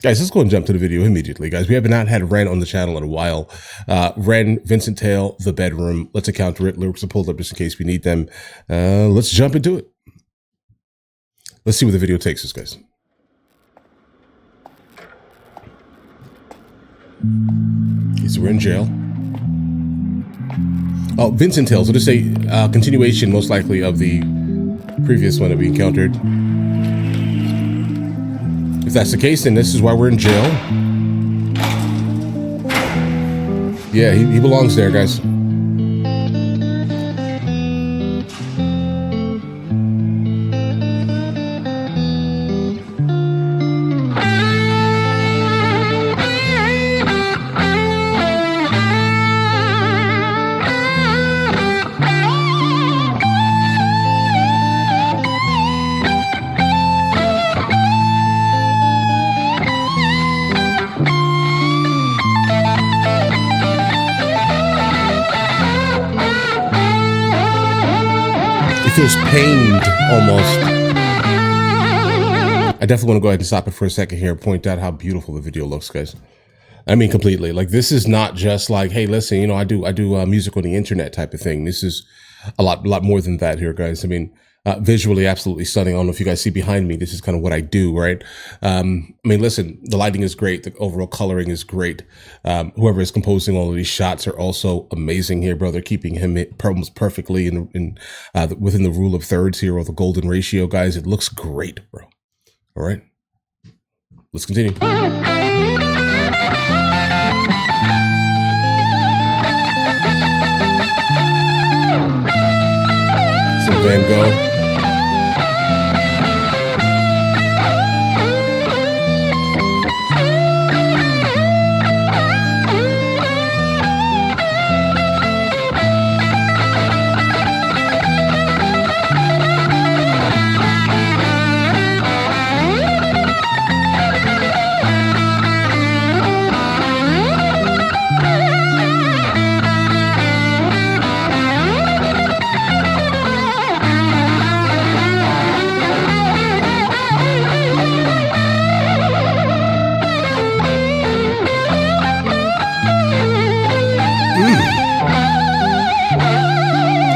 Guys, let's go and jump to the video immediately, guys. We have not had Ren on the channel in a while. Ren, Vincent Tail, The Bedroom. Let's encounter it. Lyrics are pulled up just in case we need them. Let's jump into it. Let's see where the video takes us, guys. Okay, so we're in jail. Oh, Vincent Tail. So this is a continuation, most likely, of the previous one that we encountered. If that's the case, then this is why we're in jail. Yeah, he belongs there, guys. It feels pained almost. I definitely want to go ahead and stop it for a second here and point out how beautiful the video looks, guys. I mean, completely. Like, this is not just like, hey, listen, you know, I do music on the internet type of thing. This is a lot more than that here, guys. I mean, visually absolutely stunning. I don't know if you guys see behind me. This is kind of what I do, right? I mean, listen, the lighting is great. The overall coloring is great. Whoever is composing all of these shots are also amazing here, bro. They're keeping him almost perfectly within the rule of thirds here, or the golden ratio, guys. It looks great, bro. All right, let's continue. Some Van Gogh.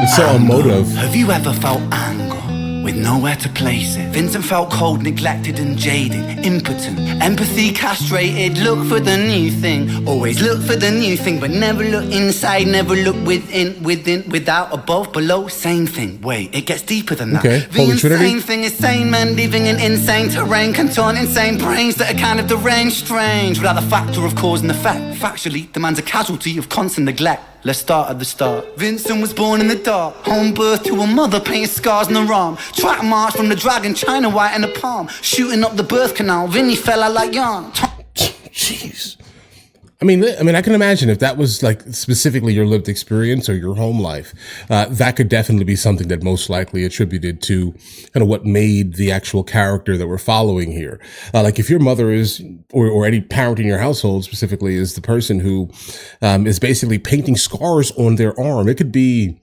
It's so emotive. Have you ever felt anger with nowhere to place it? Vincent felt cold, neglected and jaded, impotent, empathy castrated. Look for the new thing, always look for the new thing, but never look inside, never look within, without, above, below. Same thing. Wait, it gets deeper than that. Okay. The Holy Trinity. insane thing is sane men living in insane terrain, contort insane brains that are kind of deranged, strange, without the factor of cause and effect. Factually, the man's a casualty of constant neglect. Let's start at the start. Vincent was born in the dark, home birth to a mother, painted scars on her arm. Track march from the dragon, China white in the palm, shooting up the birth canal. Vinny fell out like yarn. Jeez. I mean, I can imagine if that was like specifically your lived experience or your home life, that could definitely be something that most likely attributed to kind of what made the actual character that we're following here. Like if your mother is, or any parent in your household specifically is the person who is basically painting scars on their arm, it could be,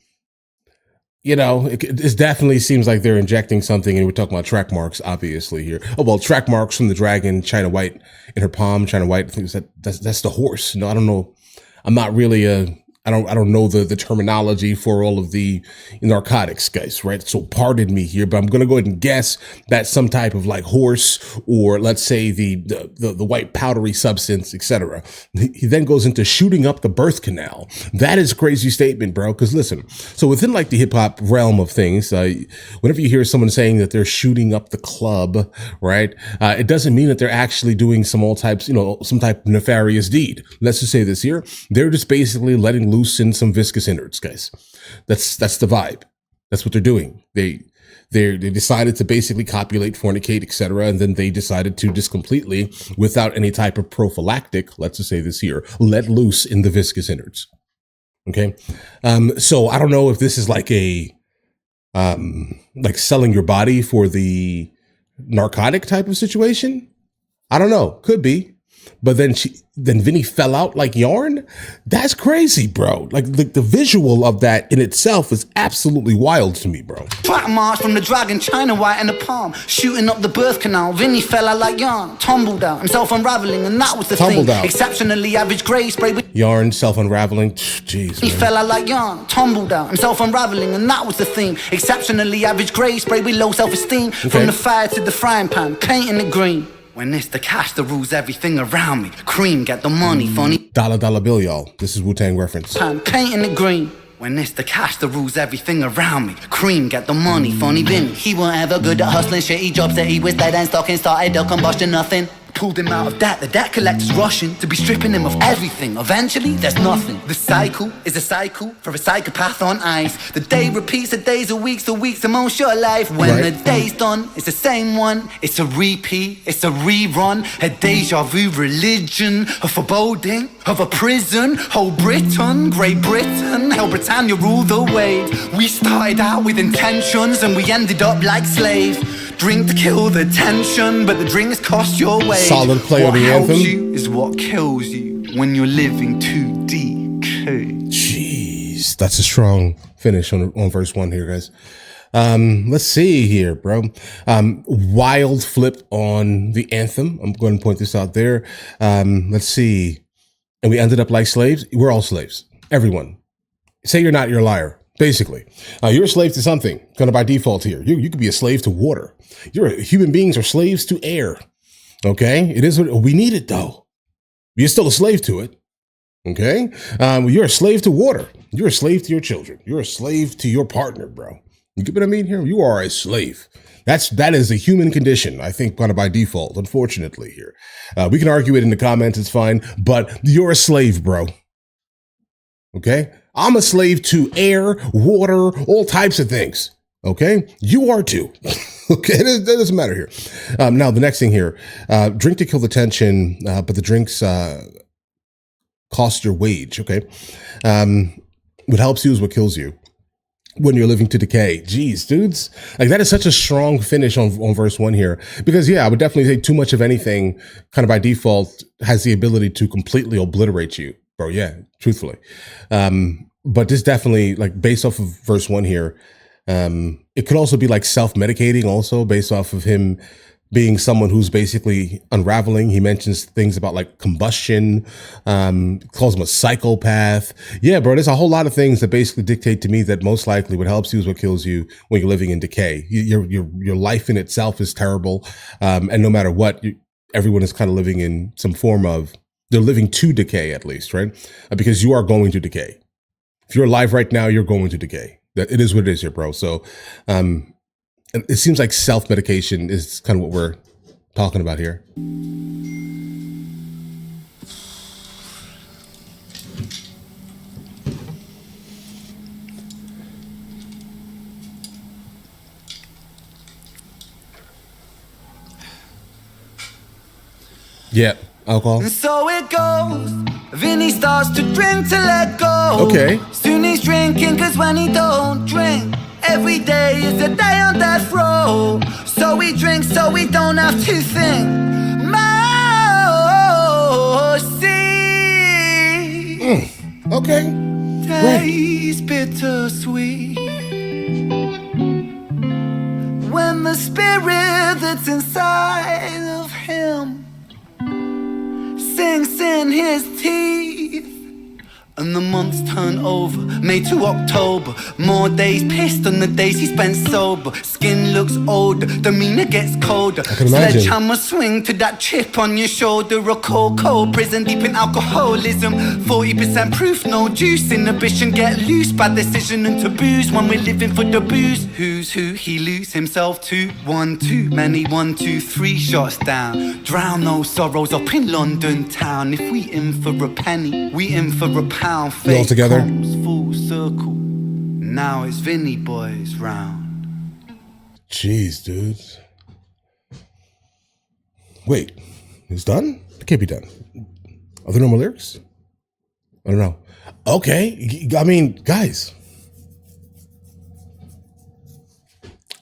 you know, it definitely seems like they're injecting something, and we're talking about track marks, obviously here. Oh, well, track marks from the dragon, China White in her palm, China White. I think that's the horse. No, I don't know. I'm not really I don't know the terminology for all of the narcotics, guys, right? So pardon me here, but I'm gonna go ahead and guess that's some type of like horse, or let's say the white powdery substance, etc. He then goes into shooting up the birth canal. That is a crazy statement, bro. Because listen, so within like the hip hop realm of things, whenever you hear someone saying that they're shooting up the club, right? It doesn't mean that they're actually doing some type of nefarious deed. Let's just say this here. They're just basically letting loose in some viscous innards, guys. That's the vibe. That's what they're doing. They decided to basically copulate, fornicate, etc., and then they decided to just completely, without any type of prophylactic, let's just say this here, let loose in the viscous innards. Okay, so I don't know if this is like a like selling your body for the narcotic type of situation. I don't know. Could be. but then Vinny fell out like yarn. That's crazy, bro. Like the visual of that in itself is absolutely wild to me, bro. Track march from the dragon, China white in the palm, shooting up the birth canal. Vinny fell out like yarn, tumbled out, himself unraveling, and that was the Tumbled thing. out. Exceptionally average grey spray with Yarn, self-unraveling. Jeez, he man. fell out like yarn, tumbled out, himself unraveling, and that was the theme. Exceptionally average grey spray with low self-esteem. From the fire to the frying pan, painting it green. When it's the cash that rules everything around me. Cream, get the money, funny. Dollar bill, y'all. This is Wu-Tang reference. Pan, painting it green. When it's the cash that rules everything around me. Cream, get the money, funny Vinny. He weren't ever good at hustling, shitty jobs that he was dead and stocking. Started a combustion, nothing. Pulled him out of debt, the debt collector's rushing to be stripping him of everything. Eventually, there's nothing. The cycle is a cycle for a psychopath on ice. The day repeats, the days are weeks, the weeks are most your life. When the day's done, it's the same one. It's a repeat, it's a rerun. A deja vu religion, a foreboding of a prison. Whole Britain, Great Britain, Hell Britannia rule the wave. We started out with intentions and we ended up like slaves. Drink to kill the tension, but the drinks cost your wage. Solid play of the anthem. What helps you is what kills you when you're living too decay. Jeez, that's a strong finish on verse 1 here, guys. Let's see here, bro. Wild flip on the anthem. I'm going to point this out there. Let's see. And we ended up like slaves. We're all slaves. Everyone. Say you're not, you're a liar. Basically, you're a slave to something, kind of by default here. You could be a slave to water. Human beings are slaves to air. Okay, it is what we need it though. You're still a slave to it. Okay, you're a slave to water. You're a slave to your children. You're a slave to your partner, bro. You get what I mean here? You are a slave. That is a human condition, I think, kind of by default. Unfortunately, here we can argue it in the comments. It's fine, but you're a slave, bro. Okay. I'm a slave to air, water, all types of things. Okay. You are too. Okay. That doesn't matter here. Now, the next thing here, drink to kill the tension, but the drinks cost your wage. Okay. What helps you is what kills you when you're living to decay. Jeez, dudes. Like that is such a strong finish on verse 1 here. Because yeah, I would definitely say too much of anything kind of by default has the ability to completely obliterate you. Bro, yeah, truthfully. But this definitely, like, based off of verse 1 here, it could also be like self-medicating also based off of him being someone who's basically unraveling. He mentions things about like combustion, calls him a psychopath. Yeah, bro, there's a whole lot of things that basically dictate to me that most likely what helps you is what kills you when you're living in decay. Your life in itself is terrible. And no matter what, everyone is kind of living in some form of, they're living to decay at least, right? Because you are going to decay. If you're alive right now, you're going to decay. That it is what it is here, bro. So, it seems like self-medication is kind of what we're talking about here. Yeah, alcohol. And so it goes. Vinny starts to drink to let go. Okay. Soon he's drinking, cause when he don't drink, every day is a day on death row. So he drinks so he don't have to think. Mercy. Okay. Taste bittersweet. When the spirit that's inside of him sinks in his teeth, and the months turn over, May to October. More days pissed than the days he spent sober. Skin looks older, demeanor gets colder. I can imagine. Sledgehammer swing to that chip on your shoulder. A cold prison deep in alcoholism. 40% proof, no juice. Inhibition get loose, bad decision and taboos. When we're living for the booze, who's who he lose himself to? One too many, 1, 2, 3 shots down. Drown those sorrows up in London town. If we in for a penny, we in for a pound. You all together? Comes full circle. Now it's Vinny boys round. Jeez, dudes. Wait, it's done? It can't be done. Are there no more lyrics? I don't know. Okay, I mean, guys,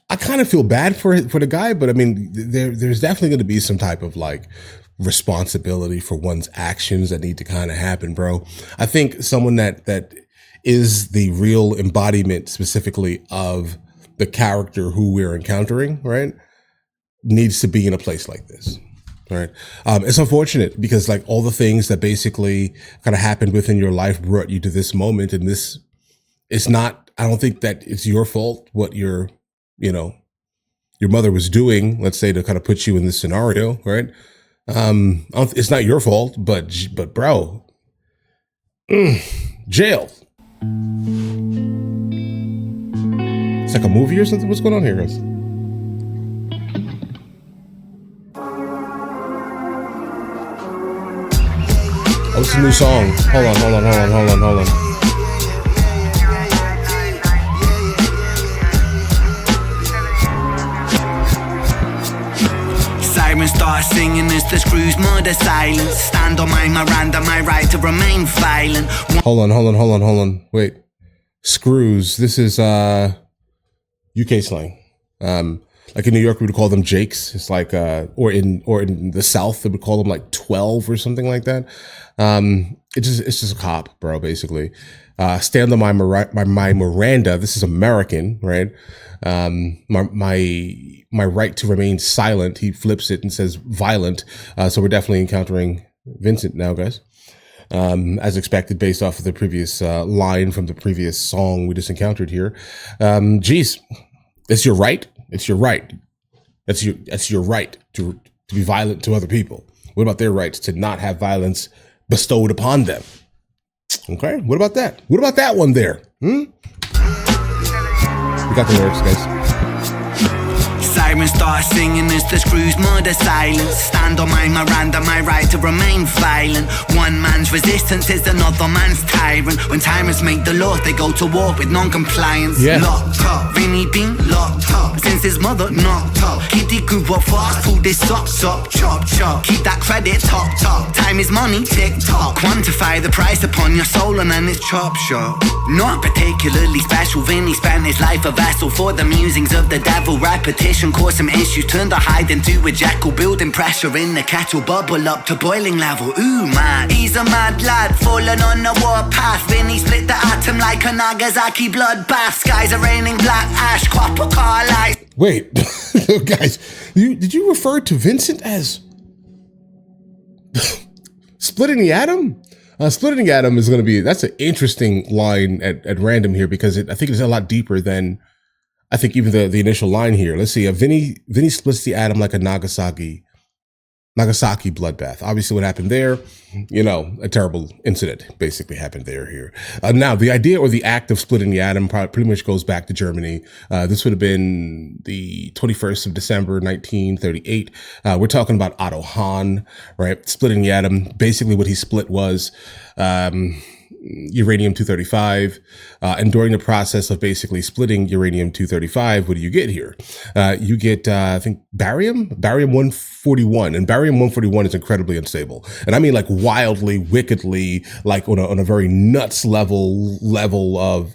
I kind of feel bad for the guy, but I mean, there's definitely going to be some type of like responsibility for one's actions that need to kind of happen, bro. I think someone that is the real embodiment specifically of the character who we're encountering, right, needs to be in a place like this. Right. It's unfortunate because like all the things that basically kind of happened within your life brought you to this moment. And this, it's not, I don't think that it's your fault what your mother was doing, let's say, to kind of put you in this scenario. Right. It's not your fault, but bro, jail. It's like a movie or something. What's going on here, guys? Oh, it's a new song. Hold on. Sirens start singing as the screws murder silence. Stand on my Miranda, my right to remain violent. Hold on. Wait. Screws. This is UK slang. Like in New York, we would call them Jakes. It's like, or in the South, they would call them like 12 or something like that. It's just a cop, bro, basically. Stand on my Miranda. This is American, right? My right to remain silent. He flips it and says violent. So we're definitely encountering Vincent now, guys. As expected, based off of the previous line from the previous song we just encountered here. Geez, it's your right. It's your right. That's your right to be violent to other people. What about their rights to not have violence bestowed upon them? Okay, what about that? What about that one there? We got the lyrics, guys. Sirens start singing as the screws murder silence. Stand on my Miranda, my right to remain violent. One man's resistance is another man's tyrant. When tyrants make the laws, they go to war with non-compliance. Yeah. Locked up, Vinny been locked up since his mother knocked up. Kitty grew up fast, pulled his socks up, chop chop. Keep that credit topped up. Time is money, tick tock. Quantify the price upon your soul and then it's chop shop. Not particularly special, Vinny spent his life a vessel for the musings of the devil. Repetition caused some issues, turned the hide into a jackal. Building pressure in the kettle, bubble up to boiling level. Ooh man, he's a mad lad, falling on the warpath. Vinny split the atom like a Nagasaki bloodbath. Skies are raining black ash, copper car lights. Wait, guys, did you refer to Vincent as splitting the atom? Splitting the atom is going to be, that's an interesting line at random here because I think it's a lot deeper than I think even the initial line here. Let's see. Vinny splits the atom like a Nagasaki bloodbath. Obviously what happened there, a terrible incident basically happened here. Now the idea or the act of splitting the atom pretty much goes back to Germany. This would have been the 21st of December, 1938. We're talking about Otto Hahn, right? Splitting the atom. Basically what he split was, uranium-235, and during the process of basically splitting uranium-235, what do you get here? You get, I think, barium-141, and barium-141 is incredibly unstable, and I mean like wildly, wickedly, like on a very nuts level of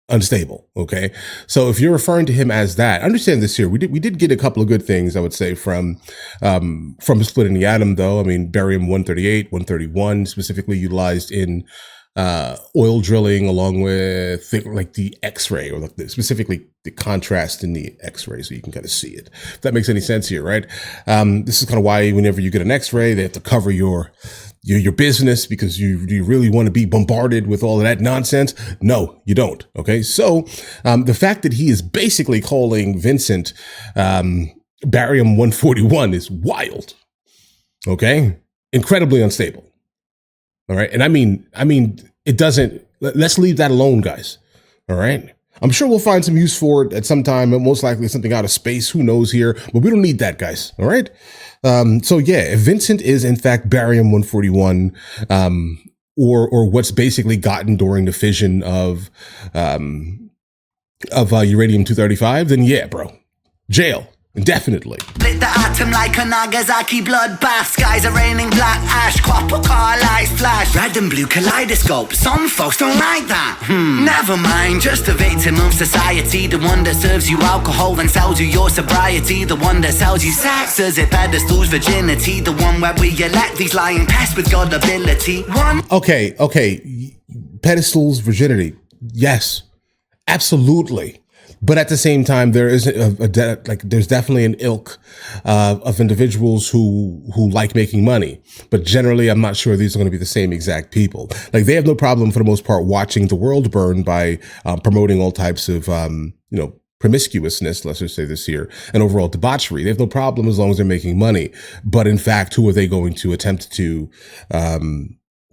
unstable. Okay, so if you're referring to him as that, understand this here. We did get a couple of good things, I would say, from splitting the atom, though. I mean, barium-138, 131, specifically utilized in oil drilling, along with the X-ray, or specifically the contrast in the X-ray, so you can kind of see it. If that makes any sense here, right? This is kind of why whenever you get an X-ray, they have to cover your business because you really want to be bombarded with all of that nonsense. No, you don't. Okay. So, the fact that he is basically calling Vincent, barium-141 is wild. Okay. Incredibly unstable. All right. And I mean, it doesn't, let's leave that alone, guys. All right. I'm sure we'll find some use for it at some time, and most likely something out of space. Who knows here, but we don't need that, guys. All right. So yeah, if Vincent is in fact barium-141, or what's basically gotten during the fission of uranium-235, then yeah, bro, jail. Indefinitely. Lit the atom like a Nagasaki bloodbath. Skies are raining black ash. Copper car lights flash. Red and blue kaleidoscope. Some folks don't like that. Never mind, just a victim of society. The one that serves you alcohol and sells you your sobriety. The one that sells you sex as it pedestals virginity. The one where we elect these lying pests with God ability. Okay. Pedestals virginity. Yes, absolutely. But at the same time, there is there's definitely an ilk of individuals who like making money. But generally, I'm not sure these are going to be the same exact people. Like, they have no problem, for the most part, watching the world burn by promoting all types of promiscuousness, let's just say this here, and overall debauchery. They have no problem as long as they're making money. But in fact, who are they going to attempt to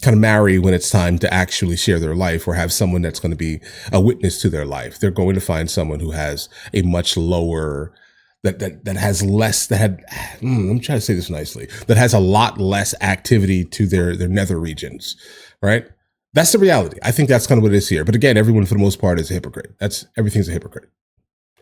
kind of marry when it's time to actually share their life or have someone that's going to be a witness to their life? They're going to find someone who has a much lower, that has less, I'm trying to say this nicely, that has a lot less activity to their nether regions, right? That's the reality. I think that's kind of what it is here. But again, everyone for the most part is a hypocrite. Everything's a hypocrite.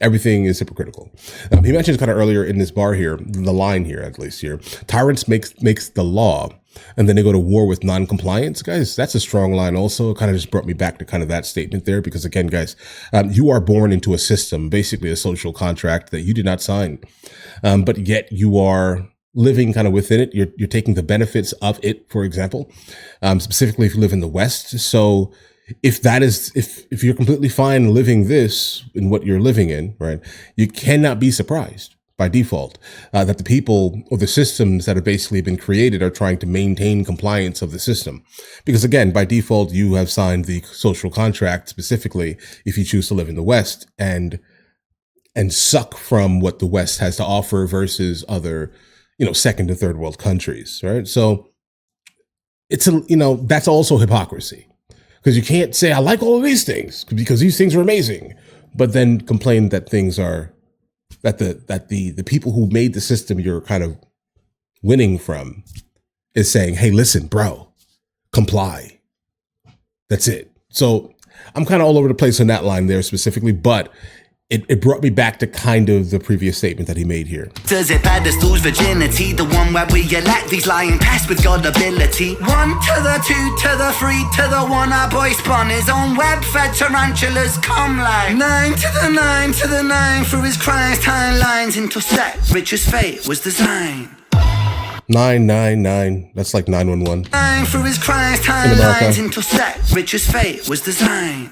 Everything is hypocritical. He mentioned kind of earlier in this bar here, the line here, at least here, tyrants makes the law, and then they go to war with non-compliance. Guys, that's a strong line also. It kind of just brought me back to kind of that statement there, because again, guys, you are born into a system, basically a social contract that you did not sign, but yet you are living kind of within it. You're taking the benefits of it, for example, specifically if you live in the West. So if you're completely fine living this in what you're living in, right, you cannot be surprised by default that the people or the systems that have basically been created are trying to maintain compliance of the system. Because again, by default, you have signed the social contract specifically if you choose to live in the West and suck from what the West has to offer versus other, second and third world countries, right? So it's that's also hypocrisy. Because you can't say, I like all of these things because these things are amazing, but then complain that things are, that the people who made the system you're kind of winning from is saying, hey, listen, bro, comply. That's it. So I'm kind of all over the place on that line there specifically, but it brought me back to kind of the previous statement that he made here. Does it pedestals virginity, the one where we elect these lying pests with God ability? 1 to the 2 to the 3 to the 1, our boy spun his own web-fed tarantulas come like 9 to the 9 to the 9 through his Christ lines intersect, rich as fate was designed. 999, that's like 911. 9 through his Christ lines intersect, rich as fate was designed.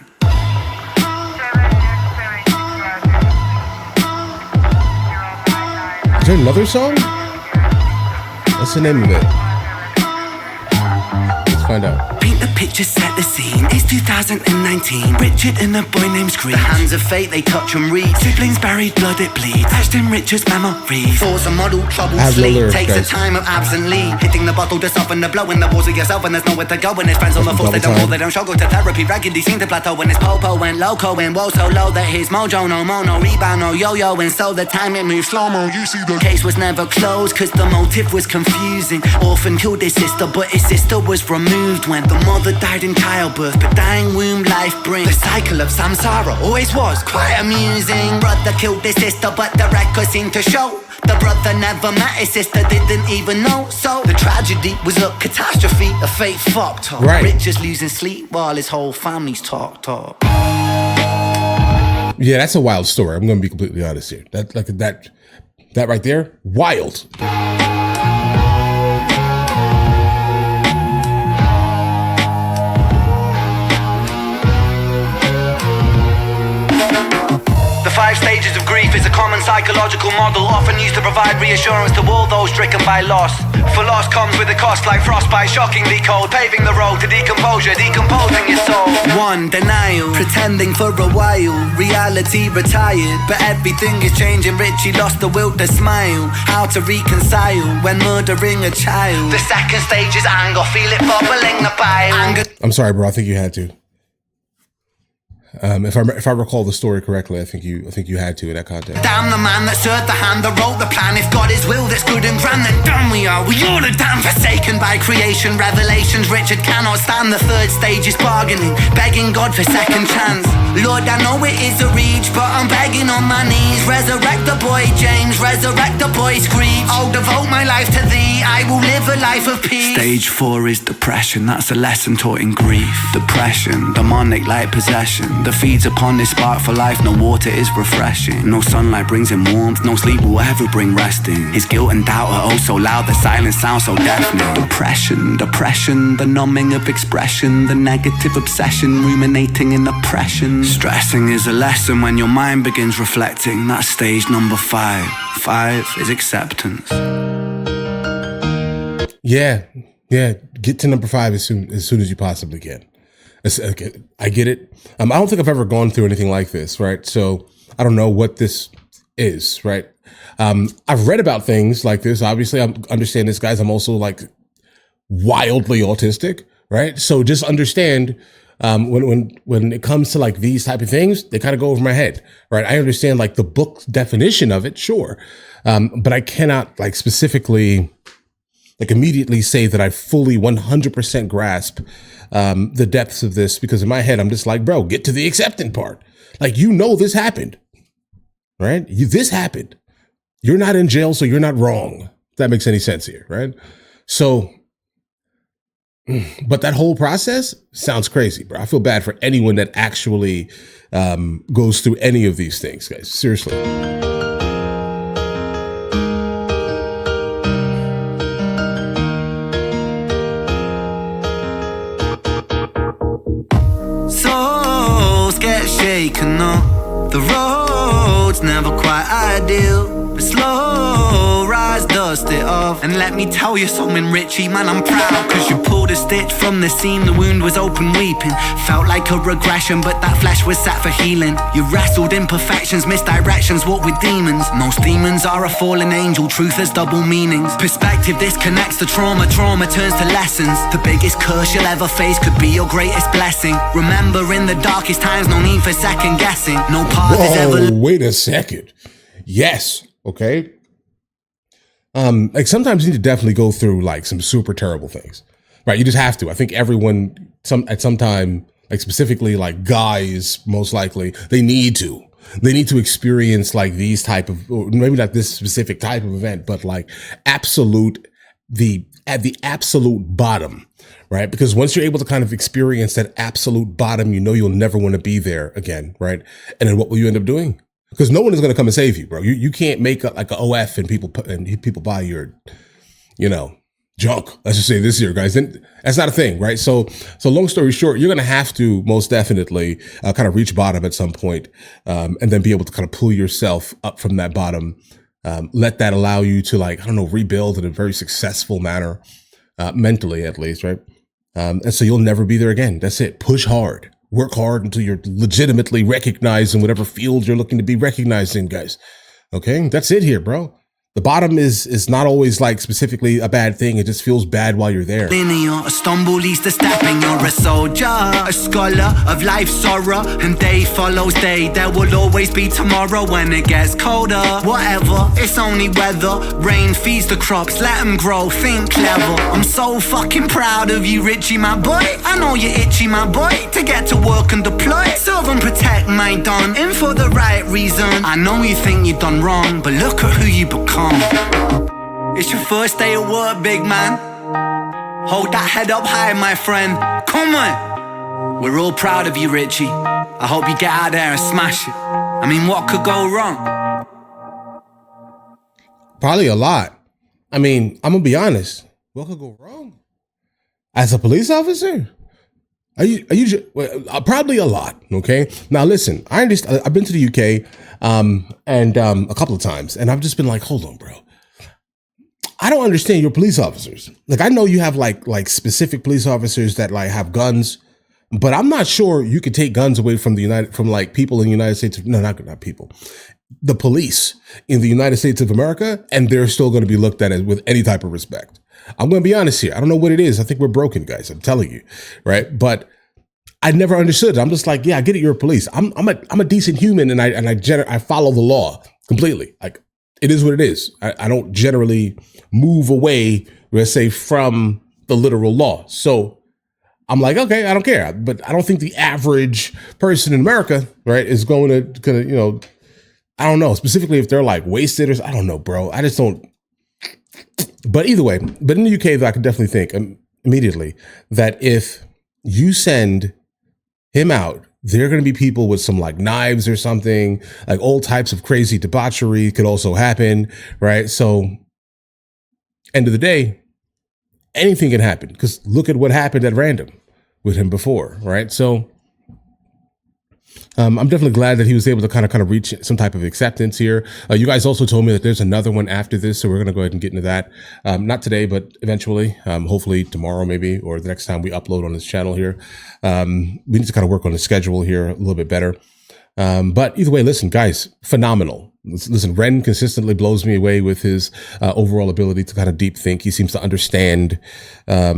Is there another song? What's the name of it? Let's find out. Paint the picture, set the scene. It's 2019. Richard and a boy named Screech. The hands of fate, they touch and read. Siblings buried, blood it bleeds. Etched in Richard's memories. Thoughts a model, trouble, sleep. Takes a time of absently. Hitting the bottle to soften the blow in the walls of yourself, and there's nowhere to go. When his friends on the force, they don't fall, they don't show. Go to therapy, raggedy, seem to plateau. When his popo went loco and woe so low that his mojo no mono rebound no yo-yo, and so the time it moved slow-mo. You see the case was never closed, cause the motive was confusing. Orphan killed his sister, but his sister was removed when the mother died in childbirth, but dying womb life brings. The cycle of samsara always was quite amusing. Brother killed his sister, but the records seem to show the brother never met his sister, didn't even know. So the tragedy was a catastrophe, a fate fucked up. Right. Richard's losing sleep while his whole family's talk. Yeah, that's a wild story. I'm going to be completely honest here. That right there, wild. The 5 stages of grief is a common psychological model, often used to provide reassurance to all those stricken by loss. For loss comes with a cost like frostbite, shockingly cold, paving the road to decomposure, decomposing your soul. 1. Denial, pretending for a while, reality retired, but everything is changing. Richie lost the will to smile, how to reconcile when murdering a child. The 2nd stage is anger, feel it bubbling the bile. I'm sorry, bro, I think you had to. If I recall the story correctly, I think you had to in that context. Damn the man that served the hand that wrote the plan. If God is will that's good and grand, then damn we are. We all are damn forsaken by creation. Revelations Richard cannot stand. The third stage is bargaining, begging God for second chance. Lord, I know it is a reach, but I'm begging on my knees. Resurrect the boy James, resurrect the boy Screech. I'll devote my life to thee, I will live a life of peace. Stage 4 is depression, that's a lesson taught in grief. Depression, demonic like possession, that feeds upon this spark for life. No water is refreshing, no sunlight brings him warmth, no sleep will ever bring resting. His guilt and doubt are oh so loud, the silence sounds so deafening. Depression, the numbing of expression, the negative obsession, ruminating in oppression. Stressing is a lesson when your mind begins reflecting. That's stage number 5. 5 is acceptance. Yeah, get to number 5 as soon as you possibly can. I get it. I don't think I've ever gone through anything like this, right? So I don't know what this is, right? I've read about things like this. Obviously, I understand this, guys. I'm also like wildly autistic, right? So just understand when it comes to like these type of things, they kind of go over my head, right? I understand like the book definition of it, sure, but I cannot like specifically like immediately say that I fully 100% grasp the depths of this, because in my head, I'm just like, bro, get to the accepting part. Like, you know, this happened, right? This happened. You're not in jail, so you're not wrong. If that makes any sense here, right? So, but that whole process sounds crazy, bro. I feel bad for anyone that actually goes through any of these things, guys. Seriously. Shaken up, the road's never quite ideal, but slow rise, dust it off. And let me tell you something, Richie, man, I'm proud, cause you pulled a stitch from the seam, the wound was open weeping. Felt like a regression, but that flesh was set for healing. You wrestled imperfections, misdirections, walked with demons. Most demons are a fallen angel, truth has double meanings. Perspective disconnects the trauma, trauma turns to lessons. The biggest curse you'll ever face could be your greatest blessing. Remember, in the darkest times, no need for second guessing. No path is ever... Wait a second. Yes, okay? Like sometimes you need to definitely go through like some super terrible things, right? You just have to. I think everyone at some time, like specifically like guys, most likely, they need to experience like these type of, or maybe not this specific type of event, but like at the absolute bottom, right? Because once you're able to kind of experience that absolute bottom, you know you'll never want to be there again, right? And then what will you end up doing? Because no one is going to come and save you, bro. You can't make like an OF and people buy your, junk. Let's just say this year, guys. Then that's not a thing, right? So long story short, you're going to have to most definitely kind of reach bottom at some point, and then be able to kind of pull yourself up from that bottom. Let that allow you to rebuild in a very successful manner, mentally at least, right? And so you'll never be there again. That's it. Push hard. Work hard until you're legitimately recognized in whatever field you're looking to be recognized in, guys. Okay? That's it here, bro. The bottom is not always like specifically a bad thing. It just feels bad while you're there. Linear, a stumble leads to stepping. You're a soldier, a scholar of life's sorrow, and day follows day. There will always be tomorrow when it gets colder. Whatever, it's only weather. Rain feeds the crops, let them grow, think clever. I'm so fucking proud of you, Richie, my boy. I know you're itchy, my boy, to get to work and deploy. Serve and protect my don, in for the right reason. I know you think you've done wrong, but look at who you become. It's your first day at work, big man. Hold that head up high, my friend. Come on. We're all proud of you, Richie. I hope you get out there and smash it. I mean, what could go wrong? Probably a lot. I mean, I'm gonna be honest. What could go wrong? As a police officer? Probably a lot. Okay. Now listen, I understand. I've been to the UK, and a couple of times, and I've just been like, hold on, bro. I don't understand your police officers. Like, I know you have like specific police officers that like have guns, but I'm not sure you could take guns away from like people in the United States. No, not people. The police in the United States of America, and they're still going to be looked at as with any type of respect. I'm going to be honest here. I don't know what it is. I think we're broken, guys. I'm telling you, right? But I never understood. I'm just like, yeah, I get it. You're a police. I'm a decent human, and I follow the law completely. Like, it is what it is. I don't generally move away, let's say, from the literal law. So I'm like, okay, I don't care. But I don't think the average person in America, right, is going to, I don't know, specifically if they're like wasted or I don't know, bro. I just don't. But either way, but in the UK, though, I could definitely think immediately that if you send him out, there are going to be people with some like knives or something, like all types of crazy debauchery could also happen, right? So, end of the day, anything can happen because look at what happened at random with him before, right? So, I'm definitely glad that he was able to kind of reach some type of acceptance here. You guys also told me that there's another one after this, so we're going to go ahead and get into that. Not today, but eventually, hopefully tomorrow maybe, or the next time we upload on this channel here. We need to kind of work on the schedule here a little bit better. But either way, listen, guys, phenomenal. Listen, Ren consistently blows me away with his overall ability to kind of deep think. He seems to understand, a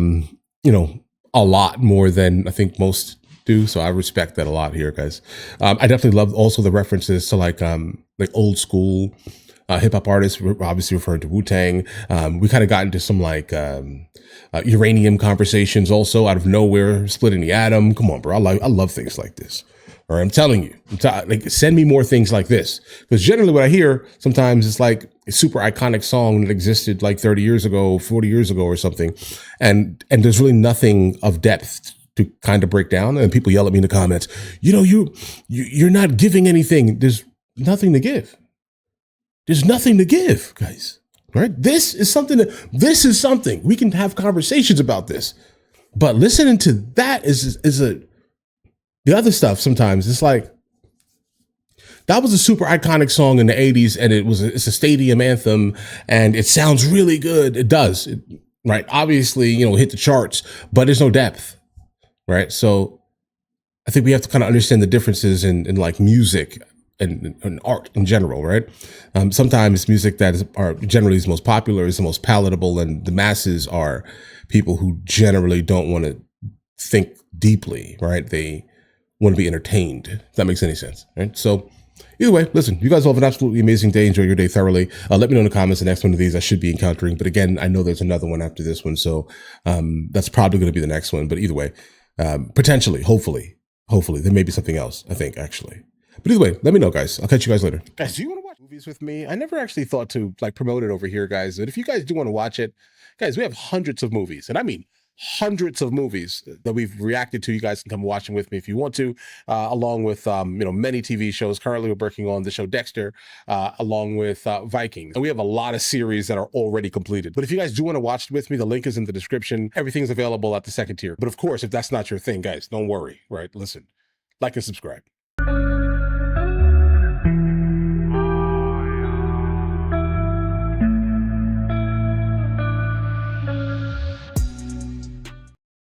lot more than I think most do. So I respect that a lot here, guys. I definitely love also the references to like old school hip hop artists, obviously referring to Wu-Tang. We kind of got into some like uranium conversations also out of nowhere, splitting the atom. Come on, bro. I love things like this. Or I'm telling you, like send me more things like this. Because generally what I hear sometimes it's like a super iconic song that existed like 30 years ago, 40 years ago or something. And there's really nothing of depth to kind of break down. And people yell at me in the comments, you're not giving anything. There's nothing to give. There's nothing to give, guys. Right? This is something we can have conversations about this. But listening to that the other stuff sometimes it's like, that was a super iconic song in the 80s and it's a stadium anthem and it sounds really good. It does. Right. Obviously, hit the charts, but there's no depth. Right. So I think we have to kind of understand the differences in like music and art in general. Right. Sometimes music that are generally is most popular is the most palatable, and the masses are people who generally don't want to think deeply. Right. They want to be entertained. If that makes any sense. Right. So either way, listen, you guys all have an absolutely amazing day. Enjoy your day thoroughly. Let me know in the comments the next one of these I should be encountering. But again, I know there's another one after this one. So that's probably going to be the next one. But either way, potentially, hopefully, there may be something else, I think, actually. But either way, let me know, guys. I'll catch you guys later. Guys, do you want to watch movies with me? I never actually thought to like promote it over here, guys. But if you guys do want to watch it, guys, we have hundreds of movies. And I mean hundreds of movies that we've reacted to. You guys can come watch them with me if you want to, along with many TV shows. Currently, we're working on the show Dexter, along with Vikings. And we have a lot of series that are already completed. But if you guys do want to watch it with me, the link is in the description. Everything's available at the second tier. But of course, if that's not your thing, guys, don't worry, right? Listen, like and subscribe.